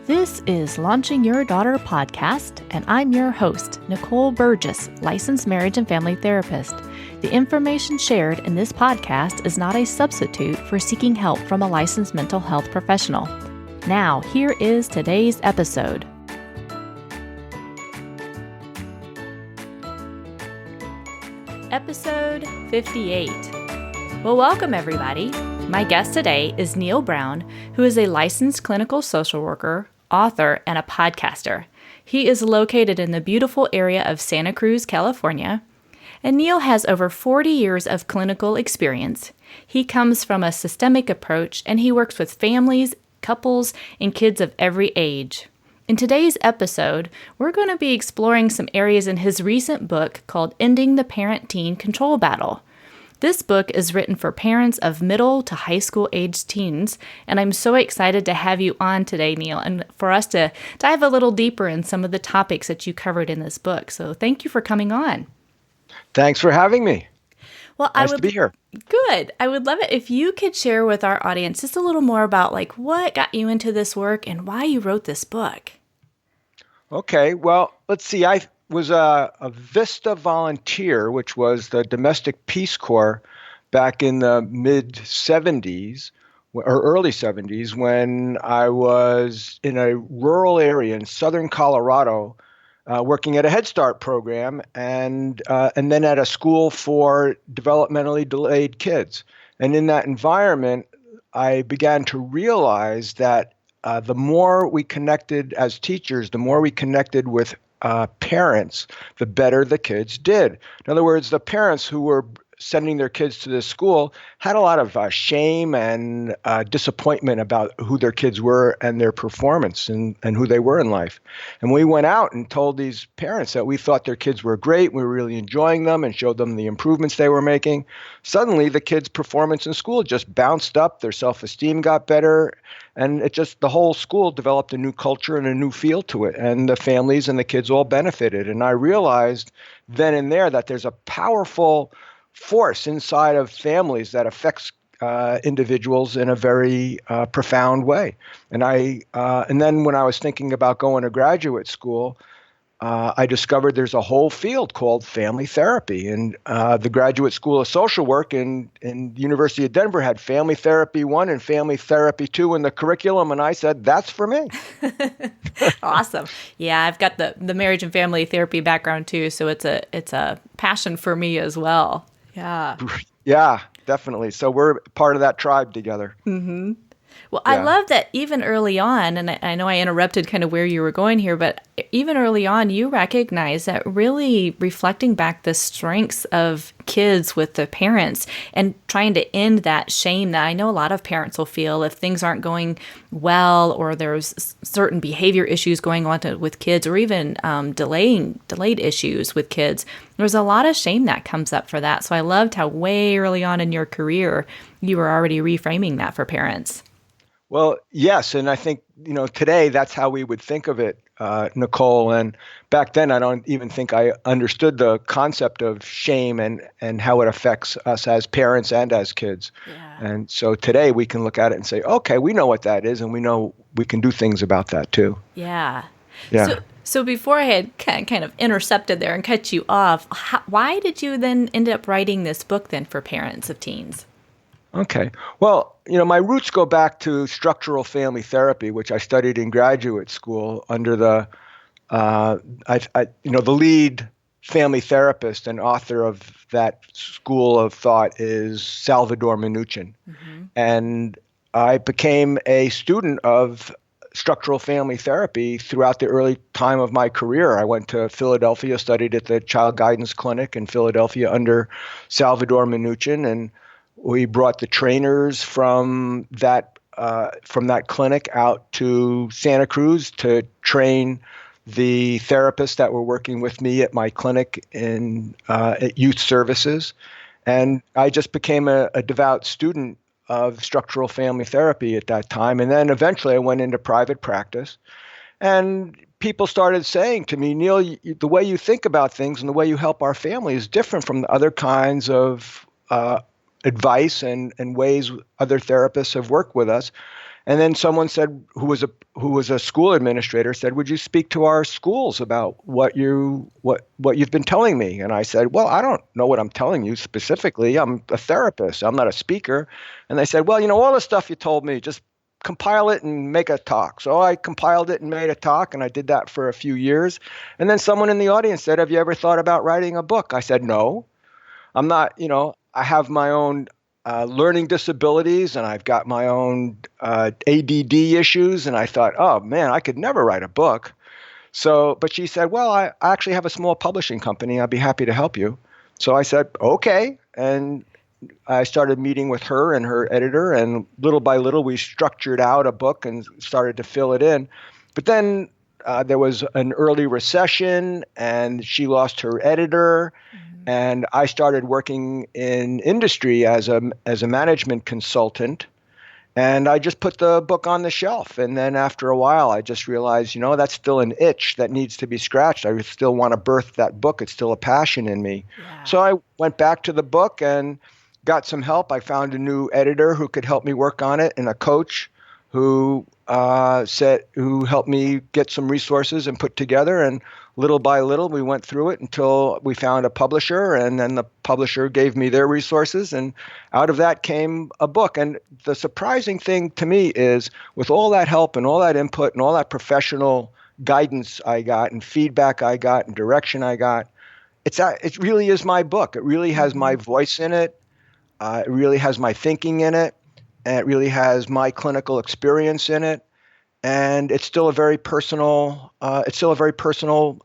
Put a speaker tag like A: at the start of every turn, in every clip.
A: This is Launching Your Daughter podcast, and I'm your host, Nicole Burgess, licensed marriage and family therapist. The information shared in this podcast is not a substitute for seeking help from a licensed mental health professional. Now, here is today's episode. Episode 58. Well, welcome everybody. My guest today is Neil Brown, who is a licensed clinical social worker, author, and a podcaster. He is located in the beautiful area of Santa Cruz, California, and Neil has over 40 years of clinical experience. He comes from a systemic approach, and he works with families, couples, and kids of every age. In today's episode, we're going to be exploring some areas in his recent book called Ending the Parent-Teen Control Battle. This book is written for parents of middle to high school aged teens, and I'm so excited to have you on today, Neil, and for us to dive a little deeper in some of the topics that you covered in this book. So thank you for coming on.
B: Thanks for having me.
A: Well,
B: nice to be here.
A: Good. I would love it if you could share with our audience just a little more about what got you into this work and why you wrote this book.
B: Okay. Well, let's see. I was a VISTA volunteer, which was the Domestic Peace Corps back in the mid-'70s or early 70s when I was in a rural area in southern Colorado working at a Head Start program and then at a school for developmentally delayed kids. And in that environment, I began to realize that the more we connected as teachers, the more we connected with parents, the better the kids did. In other words, the parents who were sending their kids to this school had a lot of shame and disappointment about who their kids were and their performance and who they were in life. And we went out and told these parents that we thought their kids were great, we were really enjoying them, and showed them the improvements they were making. Suddenly, the kids' performance in school just bounced up, their self-esteem got better, and the whole school developed a new culture and a new feel to it. And the families and the kids all benefited. And I realized then and there that there's a powerful force inside of families that affects individuals in a very profound way. And then when I was thinking about going to graduate school, I discovered there's a whole field called family therapy. And the Graduate School of Social Work in the University of Denver had Family Therapy 1 and Family Therapy 2 in the curriculum. And I said, that's for me.
A: Awesome. Yeah, I've got the marriage and family therapy background too. So it's a passion for me as well. Yeah.
B: Yeah, definitely. So we're part of that tribe together.
A: Mm-hmm. Well, yeah. I love that even early on, and I know I interrupted kind of where you were going here, but even early on, you recognize that really reflecting back the strengths of kids with the parents and trying to end that shame that I know a lot of parents will feel if things aren't going well or there's certain behavior issues going on with kids or even delayed issues with kids. There's a lot of shame that comes up for that. So I loved how way early on in your career, you were already reframing that for parents.
B: Well, yes. And I think, today that's how we would think of it, Nicole. And back then, I don't even think I understood the concept of shame and how it affects us as parents and as kids. Yeah. And so today we can look at it and say, okay, we know what that is. And we know we can do things about that too.
A: Yeah.
B: Yeah.
A: So before I had kind of intercepted there and cut you off, why did you then end up writing this book then for parents of teens?
B: Okay. Well, my roots go back to structural family therapy, which I studied in graduate school under the lead family therapist and author of that school of thought is Salvador Minuchin. Mm-hmm. And I became a student of structural family therapy throughout the early time of my career. I went to Philadelphia, studied at the Child Guidance Clinic in Philadelphia under Salvador Minuchin, and we brought the trainers from that clinic out to Santa Cruz to train the therapists that were working with me at my clinic at youth services. And I just became a devout student of structural family therapy at that time. And then eventually I went into private practice. And people started saying to me, Neil, the way you think about things and the way you help our family is different from the other kinds of advice and ways other therapists have worked with us. And then someone said, who was a school administrator, said, "Would you speak to our schools about what you've been telling me?" And I said, "Well, I don't know what I'm telling you specifically. I'm a therapist. I'm not a speaker." And they said, "Well, all the stuff you told me, just compile it and make a talk." So I compiled it and made a talk, and I did that for a few years. And then someone in the audience said, "Have you ever thought about writing a book?" I said, "No. I'm not, I have my own learning disabilities, and I've got my own ADD issues." And I thought, "Oh man, I could never write a book." So, but she said, "Well, I actually have a small publishing company. I'd be happy to help you." So I said, "Okay." And I started meeting with her and her editor, and little by little, we structured out a book and started to fill it in. But then there was an early recession, and she lost her editor. And I started working in industry as a management consultant, and I just put the book on the shelf. And then after a while, I just realized, that's still an itch that needs to be scratched. I still want to birth that book. It's still a passion in me.
A: Yeah.
B: So I went back to the book and got some help. I found a new editor who could help me work on it, and a coach who who helped me get some resources and put together. And little by little, we went through it until we found a publisher, and then the publisher gave me their resources, and out of that came a book. And the surprising thing to me is, with all that help and all that input and all that professional guidance I got and feedback I got and direction I got, it really is my book. It really has my voice in it. It really has my thinking in it, and it really has my clinical experience in it. And it's still a very personal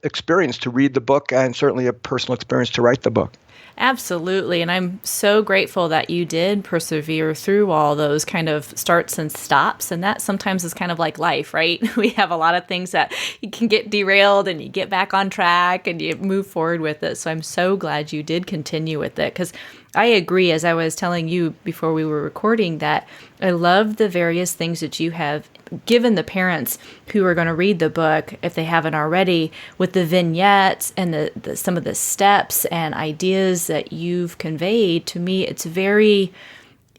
B: experience to read the book, and certainly a personal experience to write the book.
A: Absolutely. And I'm so grateful that you did persevere through all those kind of starts and stops. And that sometimes is kind of like life, right? We have a lot of things that you can get derailed, and you get back on track and you move forward with it. So I'm so glad you did continue with it, because I agree, as I was telling you before we were recording, that I love the various things that you have given the parents who are going to read the book, if they haven't already, with the vignettes and the some of the steps and ideas that you've conveyed. To me, it's very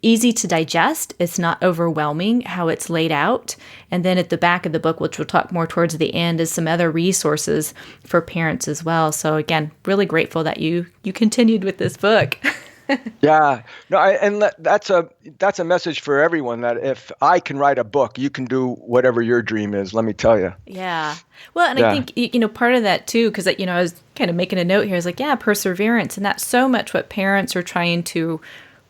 A: easy to digest. It's not overwhelming how it's laid out. And then at the back of the book, which we'll talk more towards the end, is some other resources for parents as well. So again, really grateful that you continued with this book.
B: Yeah, no, that's a message for everyone, that if I can write a book, you can do whatever your dream is. Let me tell you.
A: Yeah. Well, and I think, part of that too, because, I was kind of making a note here, I was like, perseverance. And that's so much what parents are trying to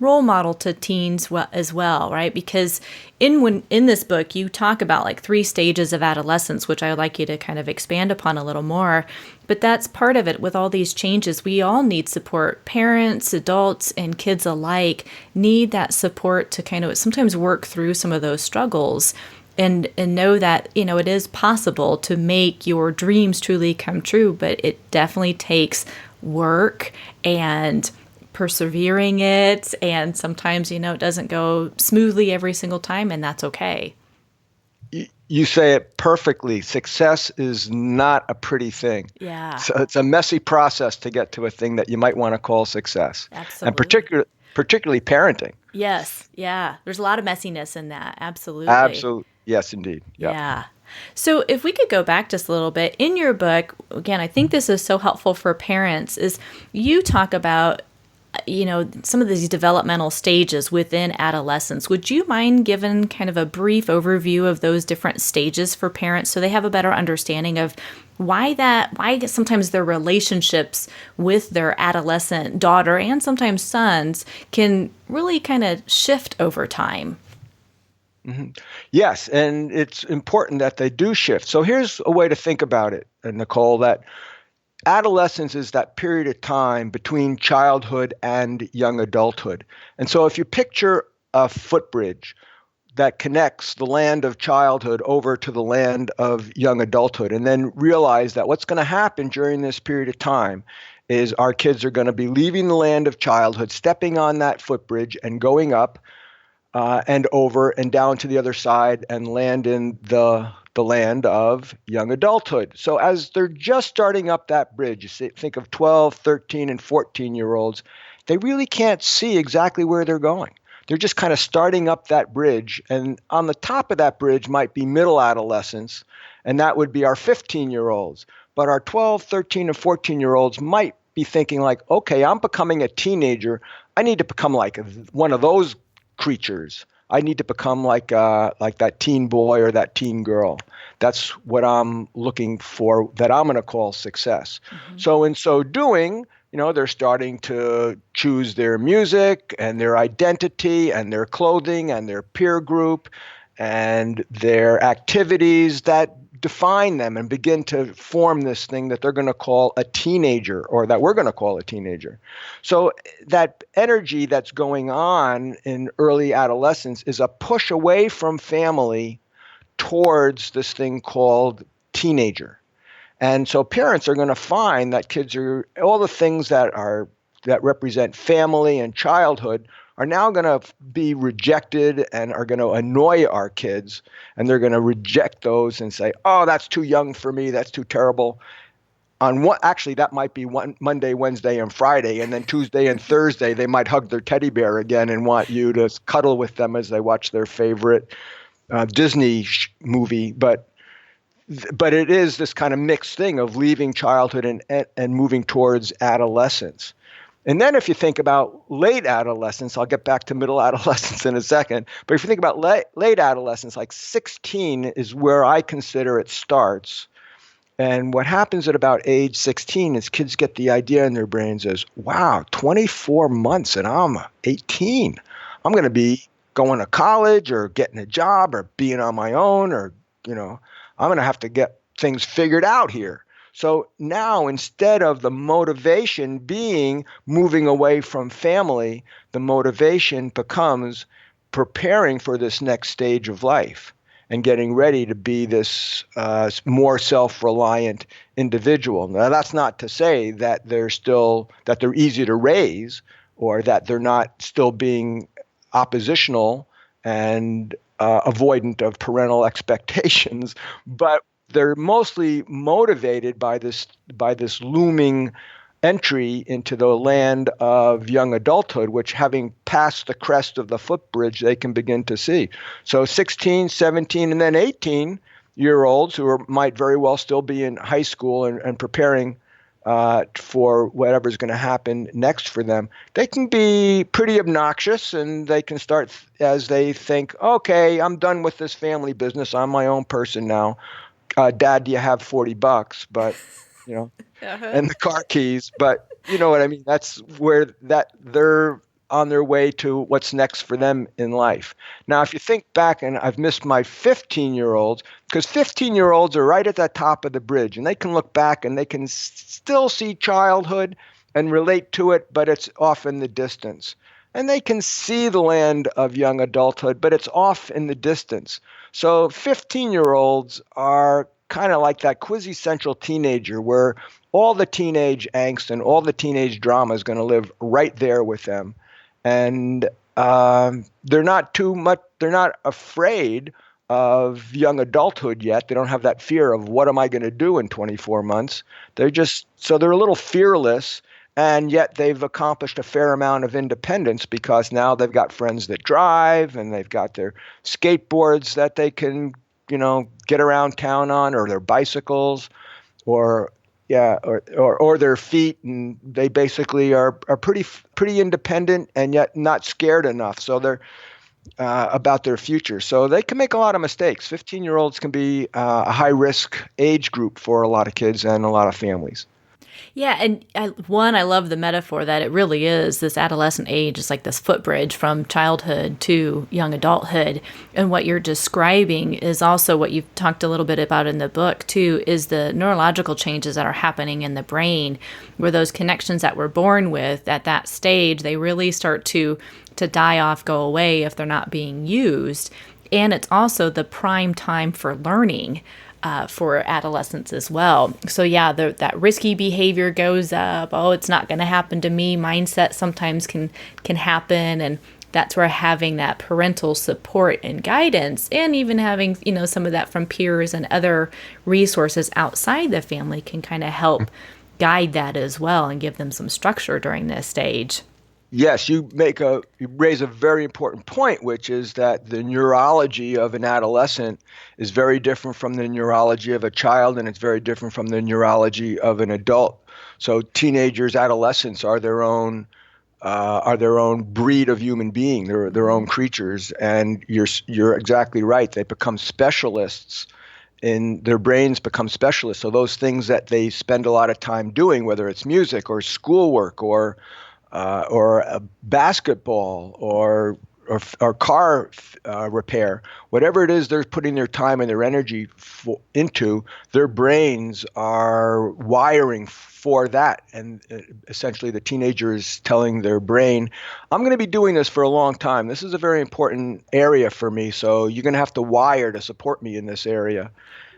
A: role model to teens as well, right? Because in this book, you talk about like 3 stages of adolescence, which I would like you to kind of expand upon a little more. But that's part of it. With all these changes, we all need support. Parents, adults, and kids alike need that support to kind of sometimes work through some of those struggles and know that, it is possible to make your dreams truly come true. But it definitely takes work and persevering it, and sometimes it doesn't go smoothly every single time, and that's okay.
B: You say it perfectly. Success is not a pretty thing.
A: Yeah.
B: So it's a messy process to get to a thing that you might want to call success.
A: Absolutely.
B: And particularly parenting.
A: Yes. Yeah. There's a lot of messiness in that. Absolutely.
B: Absolutely. Yes, indeed. Yep.
A: Yeah. So if we could go back just a little bit, in your book, again, I think this is so helpful for parents, is you talk about some of these developmental stages within adolescence. Would you mind giving kind of a brief overview of those different stages for parents, so they have a better understanding of why sometimes their relationships with their adolescent daughter and sometimes sons can really kind of shift over time?
B: Mm-hmm. Yes, and it's important that they do shift. So here's a way to think about it, Nicole, that adolescence is that period of time between childhood and young adulthood. And so if you picture a footbridge that connects the land of childhood over to the land of young adulthood, and then realize that what's going to happen during this period of time is our kids are going to be leaving the land of childhood, stepping on that footbridge and going up and over and down to the other side and land in the land of young adulthood. So as they're just starting up that bridge, think of 12, 13, and 14-year-olds, they really can't see exactly where they're going. They're just kind of starting up that bridge. And on the top of that bridge might be middle adolescence, and that would be our 15-year-olds. But our 12, 13, and 14-year-olds might be thinking like, okay, I'm becoming a teenager. I need to become like one of those creatures. I need to become like that teen boy or that teen girl. That's what I'm looking for, that I'm going to call success. Mm-hmm. So in so doing, they're starting to choose their music and their identity and their clothing and their peer group and their activities that define them and begin to form this thing that they're going to call a teenager, or that we're going to call a teenager. So that energy that's going on in early adolescence is a push away from family towards this thing called teenager. And so parents are going to find that kids are, all the things that represent family and childhood are now going to be rejected and are going to annoy our kids. And they're going to reject those and say, oh, that's too young for me. That's too terrible. Actually, that might be Monday, Wednesday, and Friday. And then Tuesday and Thursday, they might hug their teddy bear again and want you to cuddle with them as they watch their favorite Disney movie. But it is this kind of mixed thing of leaving childhood and moving towards adolescence. And then if you think about late adolescence, I'll get back to middle adolescence in a second, but if you think about late adolescence, like 16 is where I consider it starts. And what happens at about age 16 is kids get the idea in their brains is, wow, 24 months and I'm 18. I'm going to be going to college or getting a job or being on my own, or, I'm going to have to get things figured out here. So now, instead of the motivation being moving away from family, the motivation becomes preparing for this next stage of life and getting ready to be this more self-reliant individual. Now, that's not to say that they're easy to raise, or that they're not still being oppositional and avoidant of parental expectations, but they're mostly motivated by this looming entry into the land of young adulthood, which, having passed the crest of the footbridge, they can begin to see. So 16, 17, and then 18-year-olds who might very well still be in high school and preparing for whatever's going to happen next for them, they can be pretty obnoxious, and they can start as they think, okay, I'm done with this family business. I'm my own person now. Dad, do you have $40? But, and the car keys. But you know what I mean? That's where they're on their way to what's next for them in life. Now, if you think back, and I've missed my 15-year-olds, because 15-year-olds are right at the top of the bridge, and they can look back and they can still see childhood and relate to it, but it's off in the distance. And they can see the land of young adulthood, but it's off in the distance. So 15-year-olds are kind of like that quintessential teenager, where all the teenage angst and all the teenage drama is going to live right there with them. And they're not afraid of young adulthood yet. They don't have that fear of, what am I going to do in 24 months? They're a little fearless. And yet they've accomplished a fair amount of independence, because now they've got friends that drive, and they've got their skateboards that they can, get around town on, or their bicycles, or their feet. And they basically are pretty independent, and yet not scared enough. So they're about their future. So they can make a lot of mistakes. 15-year-olds can be a high-risk age group for a lot of kids and a lot of families.
A: Yeah, and I love the metaphor that it really is this adolescent age is like this footbridge from childhood to young adulthood. And what you're describing is also what you've talked a little bit about in the book too, is the neurological changes that are happening in the brain, where those connections that we're born with at that stage, they really start to die off, go away if they're not being used. And it's also the prime time for learning. For adolescents as well. So yeah, that risky behavior goes up. Oh, it's not going to happen to me. Mindset sometimes can happen. And that's where having that parental support and guidance, and even having, some of that from peers and other resources outside the family, can kind of help guide that as well and give them some structure during this stage.
B: Yes, you raise a very important point, which is that the neurology of an adolescent is very different from the neurology of a child, and it's very different from the neurology of an adult. So teenagers, adolescents are their own breed of human being. They're their own creatures, and you're exactly right. They become specialists in their brains become specialists. So those things that they spend a lot of time doing, whether it's music or schoolwork or a basketball or car repair, whatever it is they're putting their time and their energy into, their brains are wiring for that. And essentially the teenager is telling their brain, I'm going to be doing this for a long time. This is a very important area for me. So you're going to have to wire to support me in this area.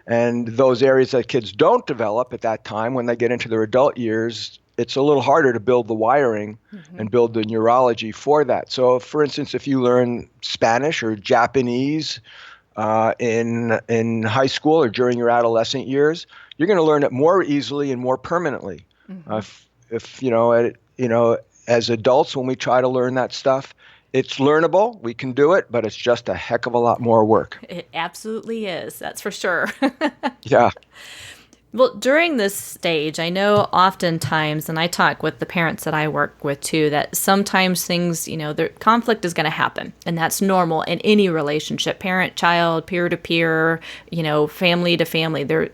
B: And those areas that kids don't develop at that time, when they get into their adult years, it's a little harder to build the wiring and build the neurology for that. So, for instance, if you learn Spanish or Japanese in high school or during your adolescent years, you're going to learn it more easily and more permanently. If as adults, when we try to learn that stuff, it's learnable. We can do it, but it's just a heck of a lot more work.
A: It absolutely is. That's for sure.
B: Yeah.
A: Well, during this stage, I know oftentimes, and I talk with the parents that I work with too, that sometimes things, the conflict is going to happen. And that's normal in any relationship, parent, child, peer to peer, family to family.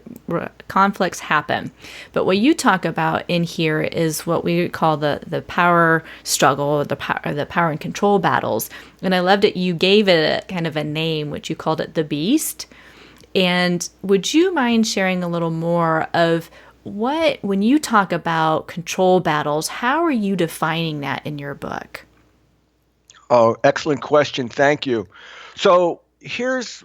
A: Conflicts happen. But what you talk about in here is what we call the power struggle, the power and control battles. And I loved it. You gave it kind of a name, which you called it the Beast. And would you mind sharing a little more of when you talk about control battles, how are you defining that in your book?
B: Oh, excellent question. Thank you. So here's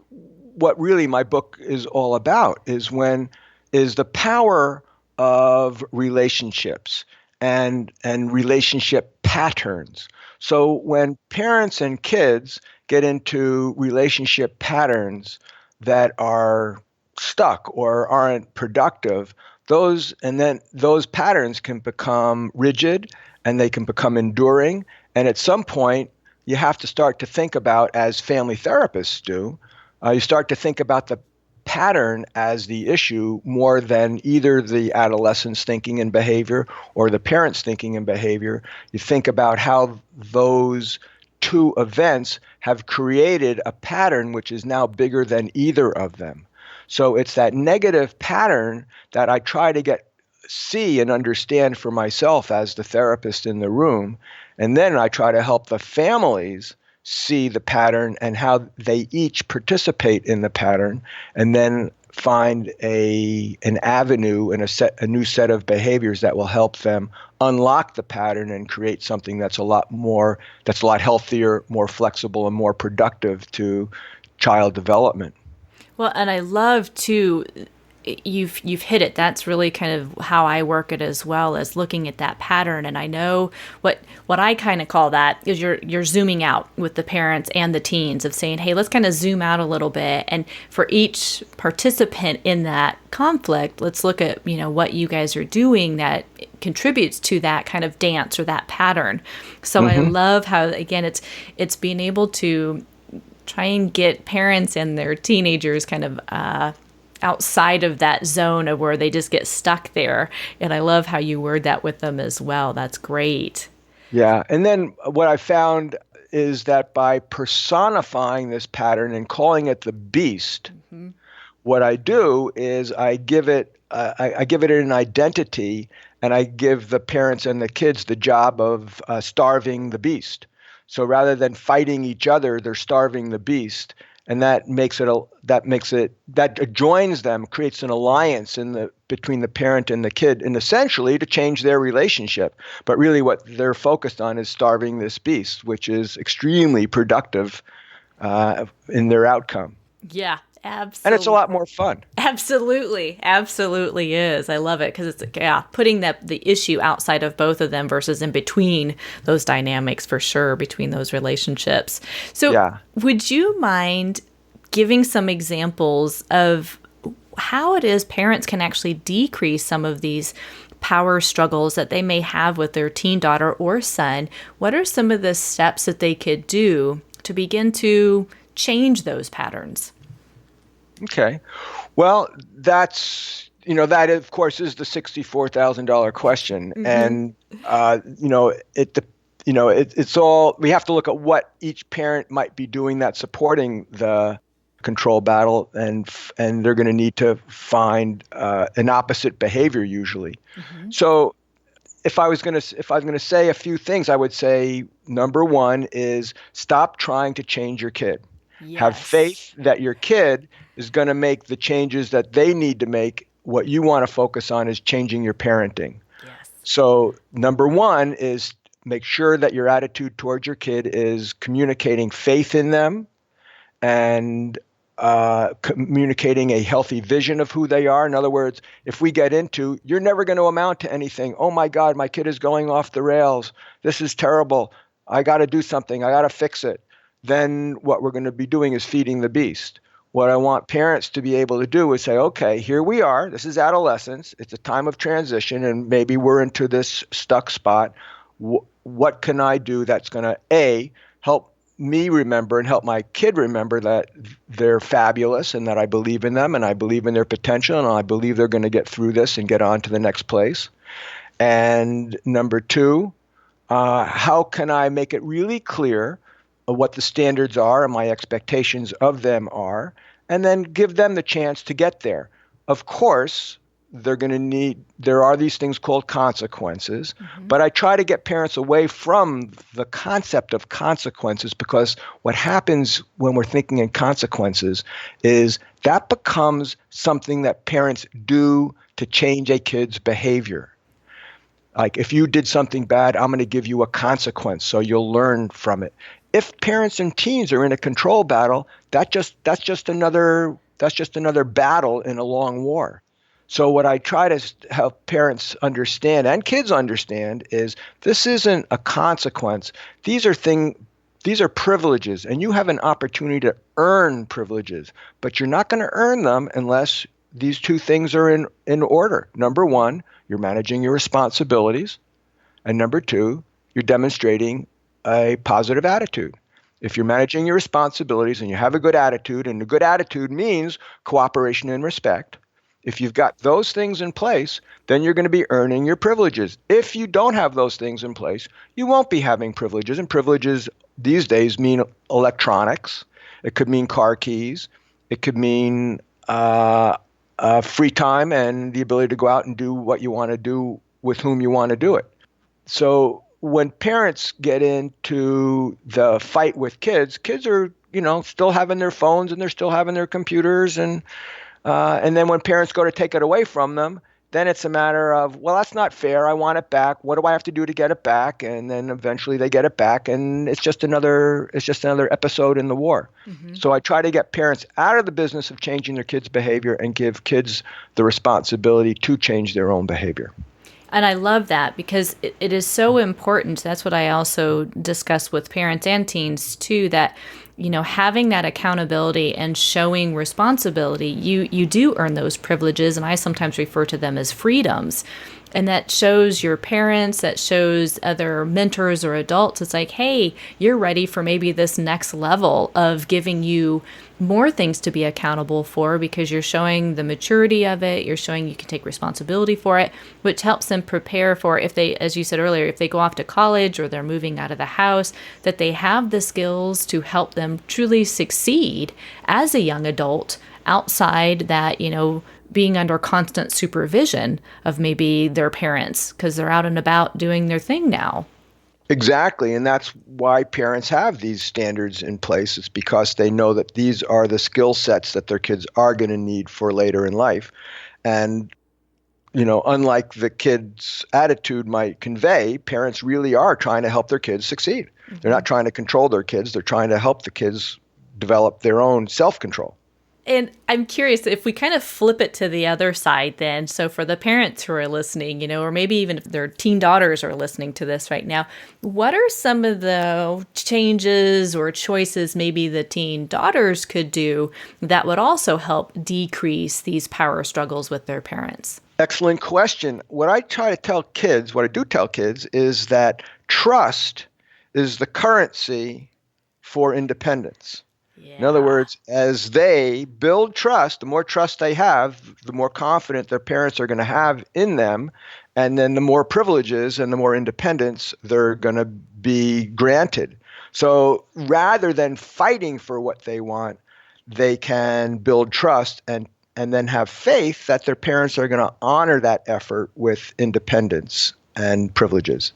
B: what really my book is all about is the power of relationships and relationship patterns. So when parents and kids get into relationship patterns that are stuck or aren't productive, those patterns can become rigid and they can become enduring. And at some point, you have to start to think about, as family therapists do, you start to think about the pattern as the issue more than either the adolescent's thinking and behavior or the parent's thinking and behavior. You think about how those two events have created a pattern which is now bigger than either of them. So it's that negative pattern that I try to see and understand for myself as the therapist in the room. And then I try to help the families see the pattern and how they each participate in the pattern, and then find an avenue and a new set of behaviors that will help them unlock the pattern and create something that's a lot healthier, more flexible, and more productive to child development.
A: Well, and I love too, you've hit it. That's really kind of how I work it as well, as looking at that pattern. And I know what I kind of call that is you're zooming out with the parents and the teens, of saying, hey, let's kind of zoom out a little bit. And for each participant in that conflict, let's look at, what you guys are doing that contributes to that kind of dance or that pattern. So I love how, again, it's being able to try and get parents and their teenagers kind of outside of that zone of where they just get stuck there. And I love how you word that with them as well. That's great.
B: Yeah. And then what I found is that by personifying this pattern and calling it the beast, what I do is I give it an identity, and I give the parents and the kids the job of starving the beast. So rather than fighting each other, they're starving the beast. And that joins them, creates an alliance between the parent and the kid, and essentially to change their relationship. But really what they're focused on is starving this beast, which is extremely productive in their outcome.
A: Yeah, absolutely.
B: And it's a lot more fun.
A: Absolutely is. I love it because it's putting the issue outside of both of them versus in between those dynamics, for sure, between those relationships. So would you mind giving some examples of how it is parents can actually decrease some of these power struggles that they may have with their teen daughter or son, what are some of the steps that they could do to begin to change those patterns?
B: Okay. Well, that of course is the $64,000 question. And, it's all, we have to look at what each parent might be doing that's supporting the control battle, and they're going to need to find an opposite behavior usually. So if I was going to say a few things, I would say number one is stop trying to change your kid.
A: Yes.
B: Have faith that your kid is going to make the changes that they need to make. What you want to focus on is changing your parenting.
A: Yes.
B: So number one is make sure that your attitude towards your kid is communicating faith in them and communicating a healthy vision of who they are. In other words, if we get into, you're never going to amount to anything. Oh my God, my kid is going off the rails. This is terrible. I got to do something. I got to fix it. Then what we're going to be doing is feeding the beast. What I want parents to be able to do is say, okay, here we are. This is adolescence. It's a time of transition, and maybe we're into this stuck spot. What can I do that's going to, A, help me remember and help my kid remember that they're fabulous and that I believe in them and I believe in their potential and I believe they're going to get through this and get on to the next place. And number two, how can I make it really clear what the standards are and my expectations of them are, and then give them the chance to get there. Of course, there are these things called consequences, but I try to get parents away from the concept of consequences, because what happens when we're thinking in consequences is that becomes something that parents do to change a kid's behavior. Like, if you did something bad, I'm going to give you a consequence so you'll learn from it. If parents and teens are in a control battle, that's just another battle in a long war. So what I try to help parents understand and kids understand is this isn't a consequence. These are privileges, and you have an opportunity to earn privileges, but you're not going to earn them unless these two things are in order. Number one, you're managing your responsibilities, and number two, you're demonstrating a positive attitude. If you're managing your responsibilities and you have a good attitude, and a good attitude means cooperation and respect, if you've got those things in place, then you're going to be earning your privileges. If you don't have those things in place, you won't be having privileges. And privileges these days mean electronics. It could mean car keys. It could mean free time and the ability to go out and do what you want to do with whom you want to do it. So when parents get into the fight with kids are, still having their phones and they're still having their computers, and then when parents go to take it away from them, then it's a matter of, well, that's not fair. I want it back. What do I have to do to get it back? And then eventually they get it back, and it's just another episode in the war. So I try to get parents out of the business of changing their kids' behavior and give kids the responsibility to change their own behavior.
A: And I love that, because it is so important. That's what I also discuss with parents and teens too, that, having that accountability and showing responsibility, you do earn those privileges. And I sometimes refer to them as freedoms. And that shows your parents, that shows other mentors or adults. It's like, hey, you're ready for maybe this next level of giving you more things to be accountable for, because you're showing the maturity of it. You're showing you can take responsibility for it, which helps them prepare for, if they, as you said earlier, if they go off to college or they're moving out of the house, that they have the skills to help them truly succeed as a young adult outside that, being under constant supervision of maybe their parents, because they're out and about doing their thing now.
B: Exactly. And that's why parents have these standards in place. It's because they know that these are the skill sets that their kids are going to need for later in life. And, unlike the kid's attitude might convey, parents really are trying to help their kids succeed. They're not trying to control their kids. They're trying to help the kids develop their own self-control.
A: And I'm curious if we kind of flip it to the other side then. So for the parents who are listening, or maybe even if their teen daughters are listening to this right now, what are some of the changes or choices maybe the teen daughters could do that would also help decrease these power struggles with their parents?
B: Excellent question. What I try to tell kids, what I do tell kids, is that trust is the currency for independence. In other
A: Yeah.
B: words, as they build trust, the more trust they have, the more confident their parents are going to have in them. And then the more privileges and the more independence they're going to be granted. So rather than fighting for what they want, they can build trust and then have faith that their parents are going to honor that effort with independence and privileges.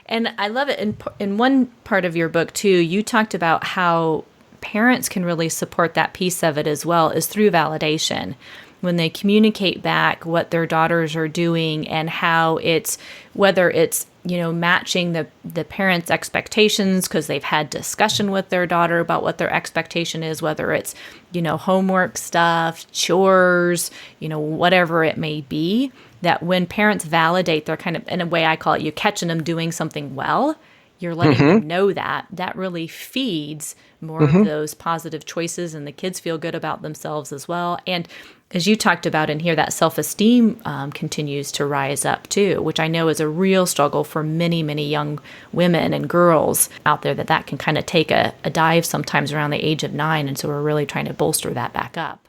A: And I love it. In one part of your book, too, you talked about how parents can really support that piece of it as well is through validation. When they communicate back what their daughters are doing and how it's, whether it's, matching the parents' expectations because they've had discussion with their daughter about what their expectation is, whether it's, homework stuff, chores, whatever it may be, that when parents validate, they're kind of, in a way I call it, you catching them doing something well, you're letting them know that really feeds more of those positive choices, and the kids feel good about themselves as well. And as you talked about in here, that self-esteem continues to rise up too, which I know is a real struggle for many, many young women and girls out there, that can kind of take a dive sometimes around the age of 9. And so we're really trying to bolster that back up.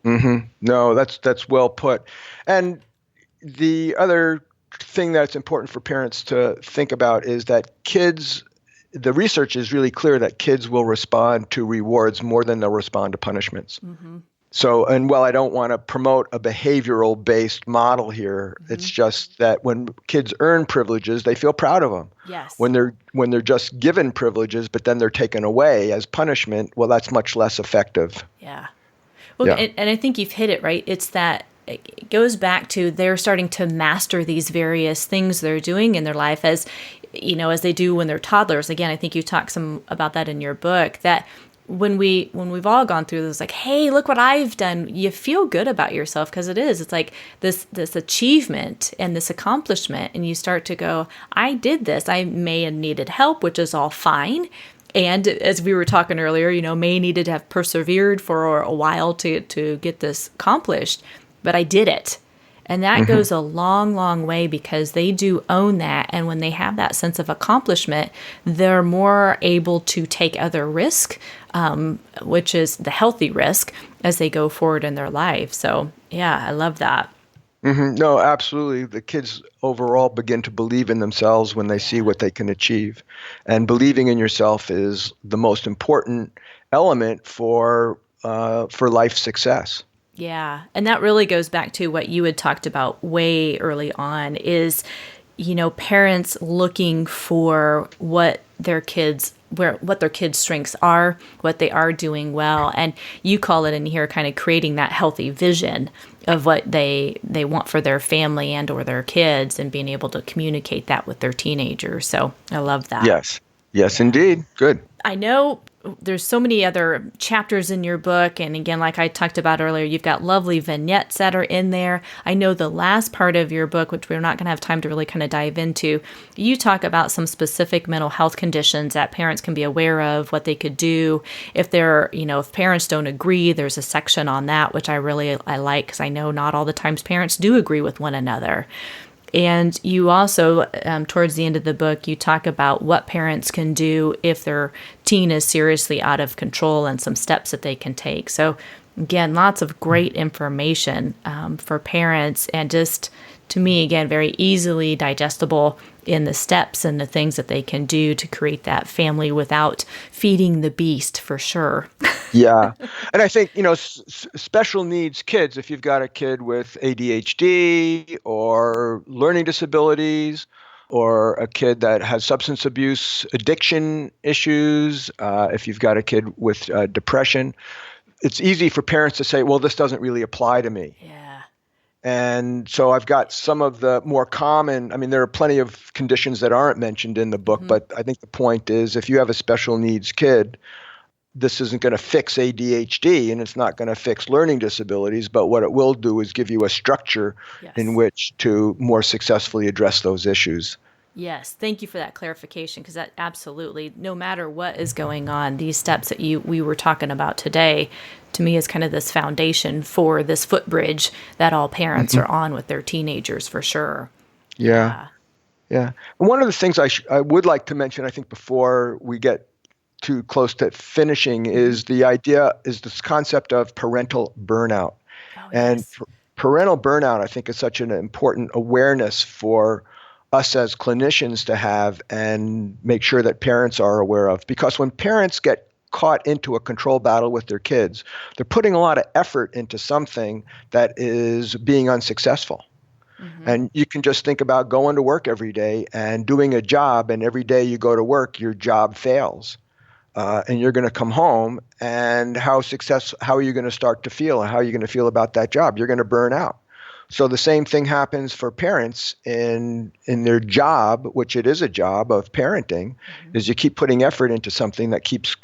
B: No, that's well put. And the other thing that's important for parents to think about is that the research is really clear that kids will respond to rewards more than they'll respond to punishments. So, and while I don't want to promote a behavioral based model here, it's just that when kids earn privileges, they feel proud of them.
A: Yes.
B: When they're just given privileges, but then they're taken away as punishment, well, that's much less effective.
A: Yeah. Well,
B: Yeah.
A: and I think you've hit it right. It's that it goes back to they're starting to master these various things they're doing in their life as they do when they're toddlers. Again, I think you talk some about that in your book, that when we've all gone through this, like, hey, look what I've done, you feel good about yourself because it's like this achievement and this accomplishment, and you start to go, I did this. I may have needed help, which is all fine. And as we were talking earlier, may needed to have persevered for a while to get this accomplished, but I did it. And that goes a long, long way because they do own that. And when they have that sense of accomplishment, they're more able to take other risk, which is the healthy risk, as they go forward in their life. So, yeah, I love that.
B: No, absolutely. The kids overall begin to believe in themselves when they see what they can achieve. And believing in yourself is the most important element for life success.
A: Yeah. And that really goes back to what you had talked about way early on is, parents looking for what their kids' strengths are, what they are doing well. And you call it in here kind of creating that healthy vision of what they want for their family and or their kids, and being able to communicate that with their teenagers. So I love that.
B: Yes, indeed. Good.
A: I know there's so many other chapters in your book. And again, like I talked about earlier, you've got lovely vignettes that are in there. I know the last part of your book, which we're not going to have time to really kind of dive into, you talk about some specific mental health conditions that parents can be aware of, what they could do. If if parents don't agree, there's a section on that, which I like, because I know not all the times parents do agree with one another. And you also, towards the end of the book, you talk about what parents can do if their teen is seriously out of control and some steps that they can take. So again, lots of great information for parents, and just, to me, again, very easily digestible in the steps and the things that they can do to create that family without feeding the beast, for sure.
B: Yeah. And I think, special needs kids, if you've got a kid with ADHD or learning disabilities, or a kid that has substance abuse addiction issues, if you've got a kid with depression, it's easy for parents to say, well, this doesn't really apply to me.
A: Yeah.
B: And so I've got some of the more common, there are plenty of conditions that aren't mentioned in the book, but I think the point is, if you have a special needs kid, this isn't going to fix ADHD, and it's not going to fix learning disabilities, but what it will do is give you a structure in which to more successfully address those issues.
A: Yes, thank you for that clarification, because that absolutely, no matter what is going on, these steps that we were talking about today, to me is kind of this foundation for this footbridge that all parents
B: Hmm.
A: are on with their teenagers for sure.
B: Yeah.
A: Yeah.
B: Yeah. And one of the things I would like to mention, I think, before we get too close to finishing,
A: Hmm.
B: is this concept of parental burnout.
A: Oh,
B: And
A: yes.
B: parental burnout, I think, is such an important awareness for us as clinicians to have and make sure that parents are aware of. Because when parents get caught into a control battle with their kids, they're putting a lot of effort into something that is being unsuccessful.
A: Hmm.
B: And you can just think about going to work every day and doing a job, and every day you go to work, your job fails. And you're going to come home, and how are you going to start to feel, and how are you going to feel about that job? You're going to burn out. So the same thing happens for parents in their job, which it is a job of parenting,
A: Hmm.
B: is you keep putting effort into something that keeps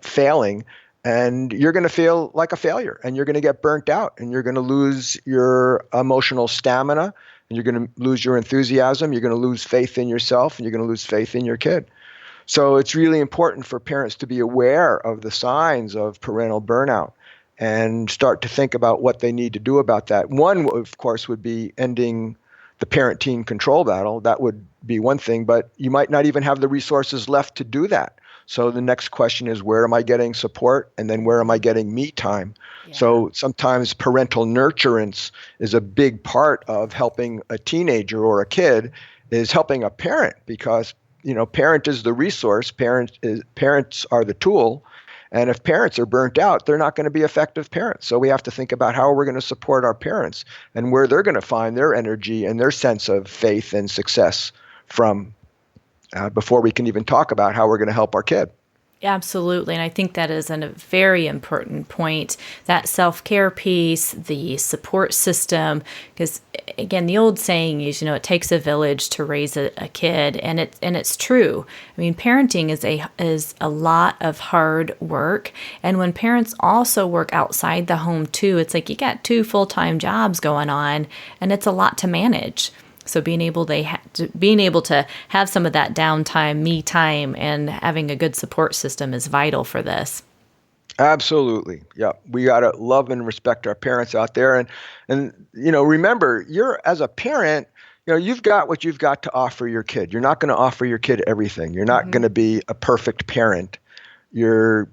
B: failing, and you're going to feel like a failure, and you're going to get burnt out, and you're going to lose your emotional stamina, and you're going to lose your enthusiasm, you're going to lose faith in yourself, and you're going to lose faith in your kid. So it's really important for parents to be aware of the signs of parental burnout and start to think about what they need to do about that. One, of course, would be ending the parent-teen control battle. That would be one thing, but you might not even have the resources left to do that. So the next question is, where am I getting support? And then where am I
A: Hmm.
B: getting me time?
A: Yeah.
B: So sometimes parental nurturance is a big part of helping a teenager or a kid, is helping a parent, because parent is the resource, parents are the tool, and if parents are burnt out, they're not going to be effective parents. So we have to think about how we're going to support our parents and where they're going to find their energy and their sense of faith and success from, before we can even talk about how we're going to help our kid.
A: Absolutely. And I think that is a very important point, that self care piece, the support system. Because again, the old saying is, it takes a village to raise a kid. And it's true. I mean, parenting is a lot of hard work. And when parents also work outside the home too, it's like you got two full-time jobs going on, and it's a lot to manage. So being able to have some of that downtime, me time, and having a good support system is vital for this.
B: Absolutely. Yeah. We got to love and respect our parents out there. And remember, you're, as a parent, you've got what you've got to offer your kid. You're not going to offer your kid everything. You're not
A: Hmm.
B: going to be a perfect parent. You're,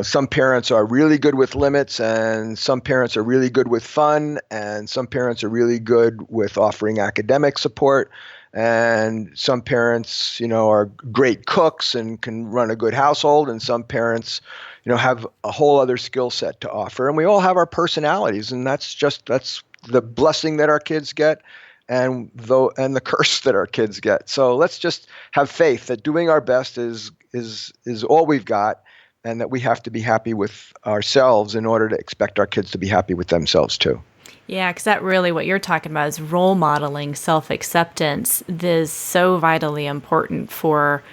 B: some parents are really good with limits, and some parents are really good with fun, and some parents are really good with offering academic support. And some parents, are great cooks and can run a good household, and some parents, have a whole other skill set to offer. And we all have our personalities, and that's the blessing that our kids get, and the curse that our kids get. So let's just have faith that doing our best is all we've got, and that we have to be happy with ourselves in order to expect our kids to be happy with themselves too.
A: Yeah, because that really what you're talking about is role modeling, self acceptance. This is so vitally important for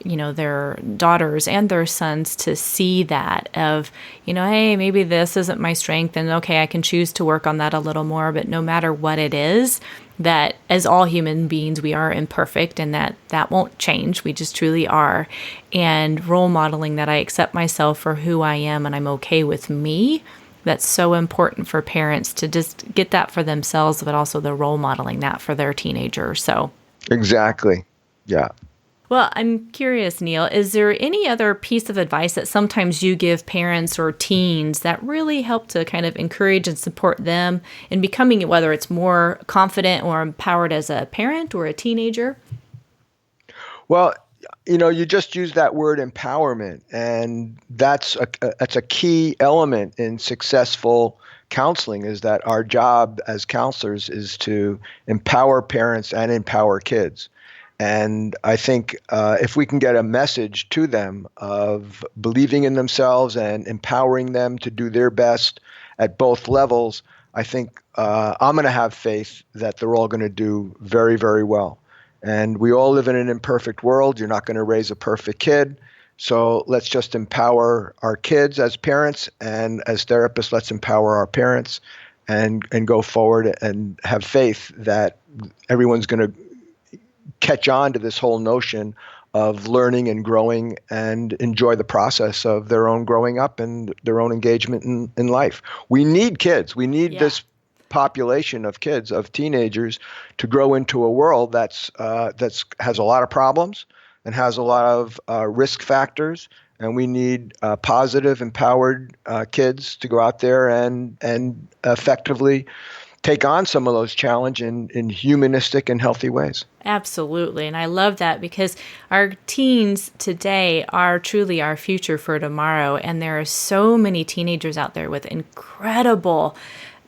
A: their daughters and their sons to see that of, hey, maybe this isn't my strength, and okay, I can choose to work on that a little more, but no matter what it is, that as all human beings, we are imperfect, and that won't change. We just truly are. And role modeling that I accept myself for who I am and I'm okay with me. That's so important for parents to just get that for themselves, but also the role modeling that for their teenagers. So
B: Exactly. Yeah.
A: well, I'm curious, Neil, is there any other piece of advice that sometimes you give parents or teens that really help to kind of encourage and support them in becoming, whether it's more confident or empowered as a parent or a teenager?
B: Well, you just used that word empowerment, and that's a key element in successful counseling, is that our job as counselors is to empower parents and empower kids. And I think if we can get a message to them of believing in themselves and empowering them to do their best at both levels, I think I'm going to have faith that they're all going to do very, very well. And we all live in an imperfect world. You're not going to raise a perfect kid. So let's just empower our kids as parents, and as therapists, let's empower our parents and go forward and have faith that everyone's going to catch on to this whole notion of learning and growing and enjoy the process of their own growing up and their own engagement in life. We need kids. We need this population of kids, of teenagers, to grow into a world that's has a lot of problems and has a lot of risk factors. And we need positive, empowered kids to go out there and effectively take on some of those challenges in humanistic and healthy ways.
A: Absolutely. And I love that because our teens today are truly our future for tomorrow. And there are so many teenagers out there with incredible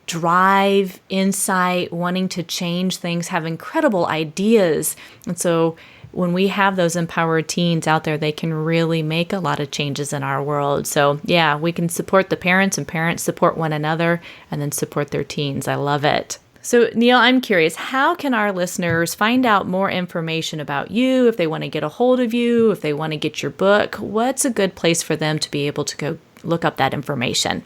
A: drive, insight, wanting to change things, have incredible ideas. And so when we have those empowered teens out there, they can really make a lot of changes in our world. So yeah, we can support the parents and parents support one another and then support their teens. I love it. So Neil, I'm curious, how can our listeners find out more information about you? If they want to get a hold of you, if they want to get your book, what's a good place for them to be able to go look up that information?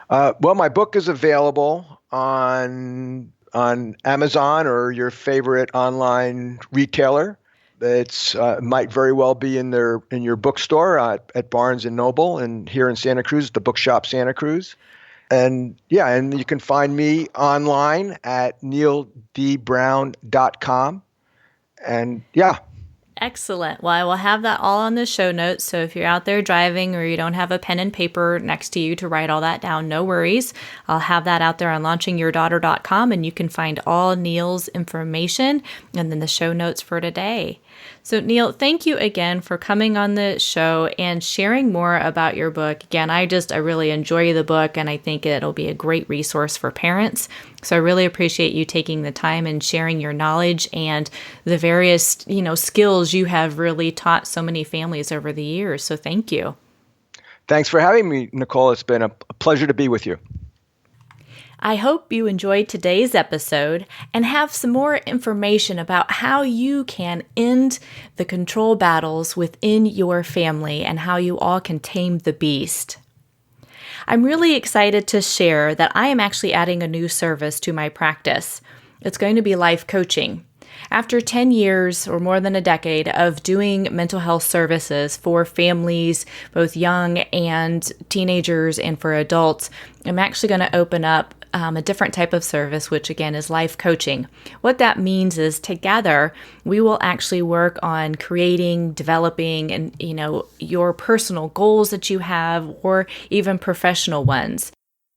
B: Well, my book is available on Amazon or your favorite online retailer. It's might very well be in your bookstore at Barnes and Noble, and here in Santa Cruz, the Bookshop Santa Cruz. And you can find me online at neildbrown.com. And
A: Excellent. Well, I will have that all on the show notes. So if you're out there driving or you don't have a pen and paper next to you to write all that down, no worries. I'll have that out there on launchingyourdaughter.com, and you can find all Neil's information and then the show notes for today. So Neil, thank you again for coming on the show and sharing more about your book. Again, I really enjoy the book, and I think it'll be a great resource for parents. So I really appreciate you taking the time and sharing your knowledge and the various, skills you have really taught so many families over the years. So thank you.
B: Thanks for having me, Nicole. It's been a pleasure to be with you.
A: I hope you enjoyed today's episode and have some more information about how you can end the control battles within your family and how you all can tame the beast. I'm really excited to share that I am actually adding a new service to my practice. It's going to be life coaching. After 10 years or more than a decade of doing mental health services for families, both young and teenagers and for adults, I'm actually going to open up a different type of service, which again is life coaching. What that means is together we will actually work on creating, developing, and your personal goals that you have or even professional ones.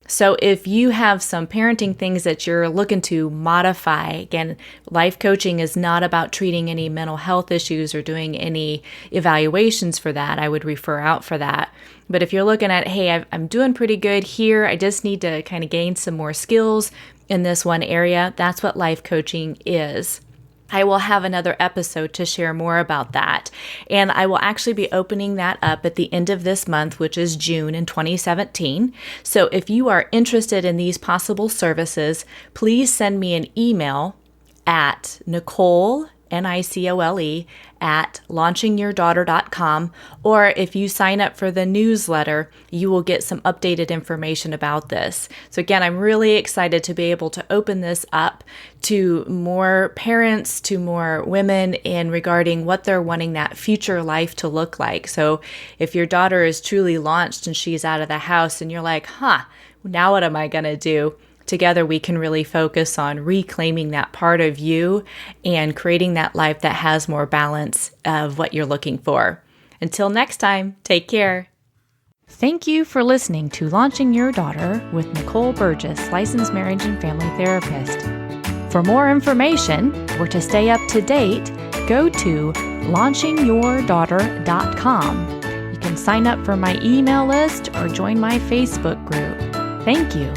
A: So if you have some parenting things that you're looking to modify, again, life coaching is not about treating any mental health issues or doing any evaluations for that. I would refer out for that. But if you're looking at, hey, I'm doing pretty good here, I just need to kind of gain some more skills in this one area, that's what life coaching is. I will have another episode to share more about that. And I will actually be opening that up at the end of this month, which is June in 2017. So if you are interested in these possible services, please send me an email at Nicole, Nicole, at launchingyourdaughter.com. Or if you sign up for the newsletter, you will get some updated information about this. So again, I'm really excited to be able to open this up to more parents, to more women in regarding what they're wanting that future life to look like. So if your daughter is truly launched and she's out of the house and you're like, now what am I going to do? Together, we can really focus on reclaiming that part of you and creating that life that has more balance of what you're looking for. Until next time, take care. Thank you for listening to Launching Your Daughter with Nicole Burgess, licensed marriage and family therapist. For more information or to stay up to date, go to launchingyourdaughter.com. You can sign up for my email list or join my Facebook group. Thank you.